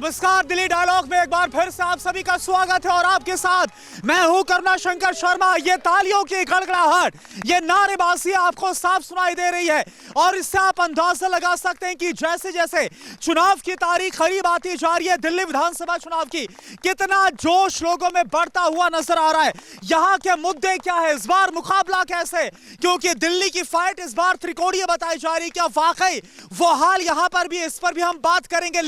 नमस्कार, दिल्ली डायलॉग में एक बार फिर से आप सभी का स्वागत है और आपके साथ मैं हूं करुणा शंकर शर्मा। ये तालियों की गड़गड़ाहट, ये नारेबाजी आपको साफ सुनाई दे रही है और इससे आप अंदाजा लगा सकते हैं कि जैसे जैसे चुनाव की तारीख करीब आती जा रही है, दिल्ली विधानसभा चुनाव की, कितना जोश लोगों में बढ़ता हुआ नजर आ रहा है। यहाँ के मुद्दे क्या है, इस बार मुकाबला कैसे, क्योंकि दिल्ली की फाइट इस बार त्रिकोणीय बताई जा रही है। क्या वाकई वो हाल यहाँ पर भी, इस पर भी हम बात करेंगे।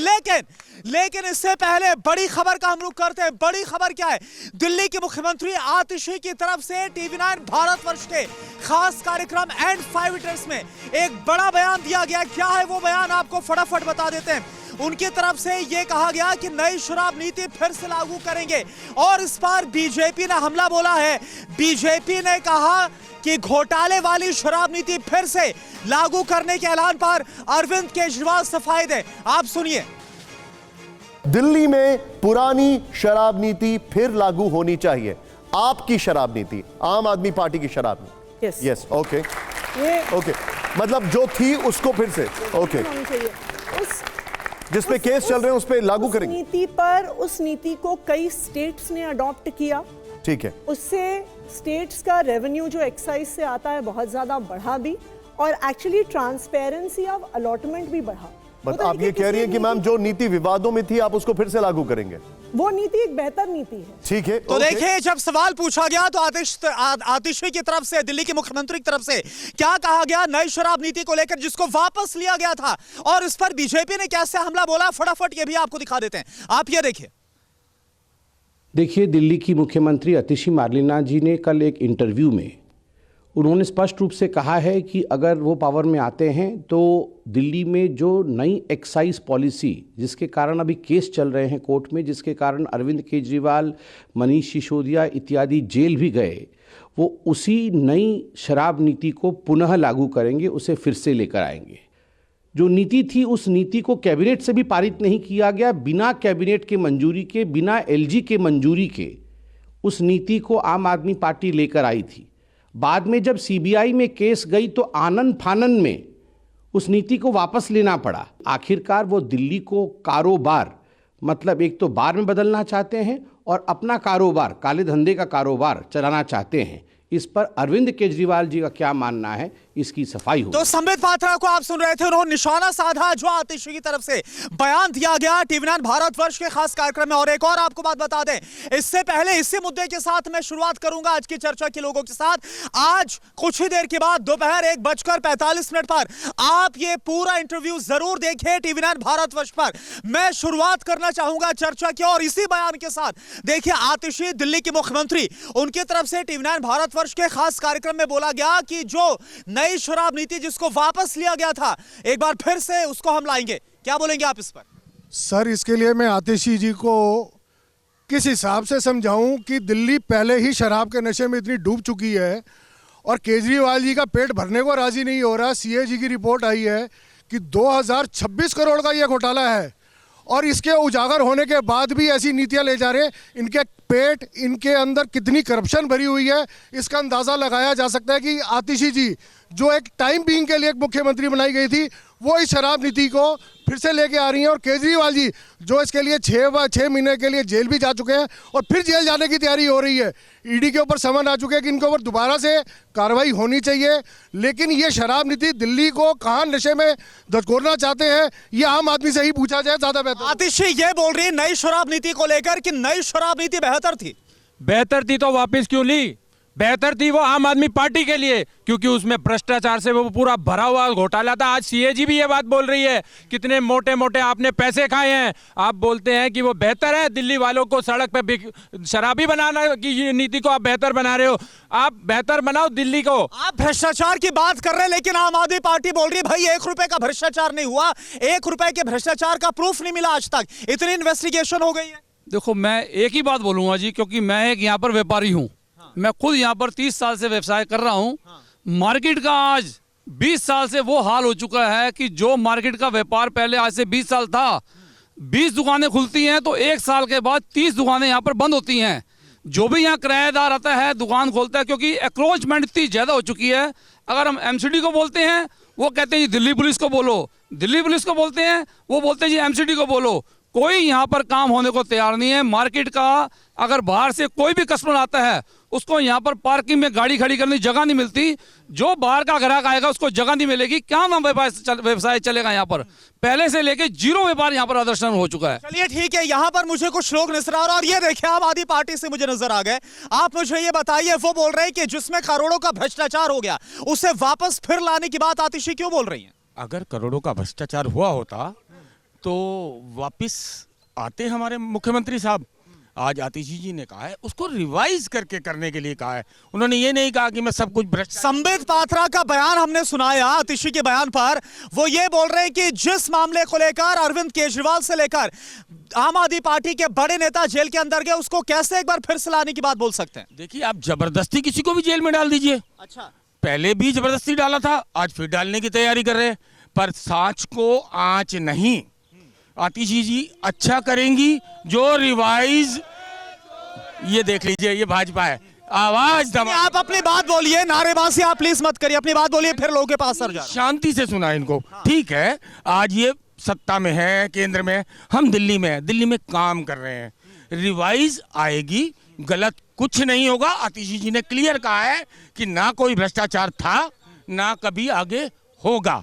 लेकिन इससे पहले बड़ी खबर का हम रुख करते हैं। बड़ी खबर क्या है? दिल्ली के मुख्यमंत्री आतिशी की तरफ से TV9 भारतवर्ष के खास कार्यक्रम एंड 5 ईटर्स में एक बड़ा बयान दिया गया। क्या है वो बयान, आपको फटाफट बता देते हैं। उनकी तरफ से यह कहा गया कि नई शराब नीति फिर से लागू करेंगे और इस पर बीजेपी ने हमला बोला है। बीजेपी ने कहा कि घोटाले वाली शराब नीति फिर से लागू करने के ऐलान पर अरविंद केजरीवाल सफाई दे। आप सुनिए। दिल्ली में पुरानी शराब नीति फिर लागू होनी चाहिए। आपकी शराब नीति, आम आदमी पार्टी की शराब नीति। यस, ओके, ओके, मतलब जो थी उसको फिर से ओके जिस पे केस चल रहे हैं उस पे लागू करेंगे। नीति पर, उस नीति को कई स्टेट्स ने अडॉप्ट किया। ठीक है, उससे स्टेट्स का रेवेन्यू जो एक्साइज से आता है बहुत ज्यादा बढ़ा भी, और एक्चुअली ट्रांसपेरेंसी ऑफ अलॉटमेंट भी बढ़ा। बट आप ये कह रही हैं कि मैम जो नीति विवादों में थी आप उसको फिर से लागू करेंगे। वो नीति एक बेहतर नीति है। ठीक है, तो देखिए, जब सवाल पूछा गया तो आतिशी की तरफ से, दिल्ली के मुख्यमंत्री की तरफ से क्या कहा गया नई शराब नीति को लेकर, जिसको वापस लिया गया था, और इस पर बीजेपी ने कैसे हमला बोला, फटाफट ये भी आपको दिखा देते हैं। आप ये देखिए, दिल्ली की मुख्यमंत्री आतिशी मार्लेना जी ने कल एक इंटरव्यू में उन्होंने स्पष्ट रूप से कहा है कि अगर वो पावर में आते हैं तो दिल्ली में जो नई एक्साइज पॉलिसी, जिसके कारण अभी केस चल रहे हैं कोर्ट में, जिसके कारण अरविंद केजरीवाल, मनीष सिसोदिया इत्यादि जेल भी गए, वो उसी नई शराब नीति को पुनः लागू करेंगे, उसे फिर से लेकर आएंगे। जो नीति थी उस नीति को कैबिनेट से भी पारित नहीं किया गया। बिना कैबिनेट के मंजूरी के, बिना LG के मंजूरी के उस नीति को आम आदमी पार्टी लेकर आई थी। बाद में जब CBI में केस गई तो आनन फानन में उस नीति को वापस लेना पड़ा। आखिरकार वो दिल्ली को कारोबार, मतलब एक तो बार में बदलना चाहते हैं और अपना कारोबार, काले धंधे का कारोबार चलाना चाहते हैं। इस पर अरविंद केजरीवाल जी का क्या मानना है, इसकी सफाई हो। तो संबित पात्रा को आप सुन रहे थे, उन्होंने निशाना साधा जो आतिशी की तरफ से बयान दिया गया TV9 भारतवर्ष के खास कार्यक्रम में। और एक और आपको बात बता दें, इससे पहले इसी मुद्दे के साथ मैं शुरुआत करूंगा आज की चर्चा के लोगों के साथ। आज कुछ ही देर के बाद दोपहर 1:45 पर आप ये पूरा इंटरव्यू जरूर देखें TV9 भारतवर्ष पर। मैं शुरुआत करना चाहूंगा चर्चा की और इसी बयान के साथ। देखिए, आतिशी दिल्ली के मुख्यमंत्री, उनकी तरफ से TV9 भारतवर्ष के खास कार्यक्रम में बोला गया कि जो नई शराब नीति जिसको वापस लिया गया था, एक बार फिर से उसको हम लाएंगे। क्या बोलेंगे आप इस पर? सर, इसके लिए मैं आतिशी जी को किस हिसाब से समझाऊं कि दिल्ली पहले ही शराब के नशे में इतनी डूब चुकी है और केजरीवाल जी का पेट भरने को राजी नहीं हो रहा। CAG की रिपोर्ट आई है कि 2026 करोड़ का यह घोटाला है और इसके उजागर होने के बाद भी ऐसी नीतियां ले जा रहे हैं। इनके पेट, इनके अंदर कितनी करप्शन भरी हुई है, इसका अंदाज़ा लगाया जा सकता है कि आतिशी जी जो एक टाइम बीइंग के लिए एक मुख्यमंत्री बनाई गई थी, वो इस शराब नीति को फिर से लेके आ रही हैं। और केजरीवाल जी जो इसके लिए 6 महीने के लिए जेल भी जा चुके हैं और फिर जेल जाने की तैयारी हो रही है। ED के ऊपर समन आ चुके हैं कि इनके ऊपर दोबारा से कार्रवाई होनी चाहिए। लेकिन ये शराब नीति दिल्ली को कहाँ नशे में धकेलना चाहते हैं, ये आम आदमी से ही पूछा जाए, ज्यादा बेहतर। आतिशी ये बोल रही है नई शराब नीति को लेकर कि नई शराब नीति बेहतर थी। बेहतर थी तो वापस क्यों ली? बेहतर थी वो आम आदमी पार्टी के लिए, क्योंकि उसमें भ्रष्टाचार से वो पूरा भरा हुआ घोटाला था। आज CAG भी ये बात बोल रही है, कितने मोटे मोटे आपने पैसे खाए हैं। आप बोलते हैं कि वो बेहतर है, दिल्ली वालों को सड़क पे शराबी बनाना की नीति को आप बेहतर बना रहे हो। आप बेहतर बनाओ दिल्ली को। आप भ्रष्टाचार की बात कर रहे हैं, लेकिन आम आदमी पार्टी बोल रही है भाई 1 रुपए का भ्रष्टाचार नहीं हुआ, 1 रुपए के भ्रष्टाचार का प्रूफ नहीं मिला आज तक, इतनी इन्वेस्टिगेशन हो गई है। देखो, मैं एक ही बात बोलूंगा जी, क्योंकि मैं एक यहाँ पर व्यापारी हूँ। मैं खुद यहाँ पर 30 साल से व्यवसाय कर रहा हूँ। मार्केट का आज 20 साल से वो हाल हो चुका है कि जो मार्केट का व्यापार पहले आज से 20 साल था, 20 दुकानें खुलती हैं तो 1 साल के बाद 30 दुकानें यहाँ पर बंद होती हैं। जो भी यहाँ किराएदार आता है दुकान खोलता है, क्योंकि एक्रोचमेंट इतनी ज़्यादा हो चुकी है। अगर हम MCD को बोलते हैं वो कहते हैं जी दिल्ली पुलिस को बोलो, दिल्ली पुलिस को बोलते हैं वो बोलते हैं जी MCD को बोलो। कोई यहाँ पर काम होने को तैयार नहीं है। मार्केट का अगर बाहर से कोई भी कस्टमर आता है उसको यहाँ पर पार्किंग में गाड़ी खड़ी करने की जगह नहीं मिलती। जो बाहर का ग्राहक आएगा उसको जगह नहीं मिलेगी। क्या नाम व्यवसाय चलेगा यहाँ पर? पहले से लेके जीरो व्यापार यहाँ पर आदर्शन हो चुका है। चलिए ठीक है, यहाँ पर मुझे कुछ लोग नजर आ रहे हैं और ये देखिए आम आदमी पार्टी से मुझे नजर आ गए। आप मुझे ये बताइए, वो बोल रहे हैं कि जिसमें करोड़ों का भ्रष्टाचार हो गया उसे वापस फिर लाने की बात आतिशी क्यों बोल रही है? अगर करोड़ों का भ्रष्टाचार हुआ होता तो वापस आते हमारे मुख्यमंत्री साहब। आज आतिशी जी ने कहा है उसको रिवाइज करके करने के लिए कहा है। उन्होंने ये नहीं कहा कि मैं सब कुछ भ्रष्ट। संबित पात्रा का बयान हमने सुनाया। आतिशी के बयान पर वो ये बोल रहे हैं कि जिस मामले को लेकर अरविंद केजरीवाल से लेकर आम आदमी पार्टी के बड़े नेता जेल के अंदर गए, उसको कैसे एक बार फिर से लाने की बात बोल सकते हैं? देखिए, आप जबरदस्ती किसी को भी जेल में डाल दीजिए। अच्छा, पहले भी जबरदस्ती डाला था, आज फिर डालने की तैयारी कर रहे हैं, पर सांच को आंच नहीं। आतिशी जी अच्छा करेंगी जो रिवाइज। ये देख लीजिए, ये भाजपा है, आवाज दबा। आप अपनी बात बोलिए, नारेबाजी आप प्लीज मत करिए, अपनी बात बोलिए, फिर लोगों के पास सर जा। शांति से सुना इनको। ठीक है, आज ये सत्ता में है, केंद्र में है, हम दिल्ली में है, दिल्ली में काम कर रहे हैं। रिवाइज आएगी, गलत कुछ नहीं होगा। आतिशी जी ने क्लियर कहा है कि ना कोई भ्रष्टाचार था, ना कभी आगे होगा।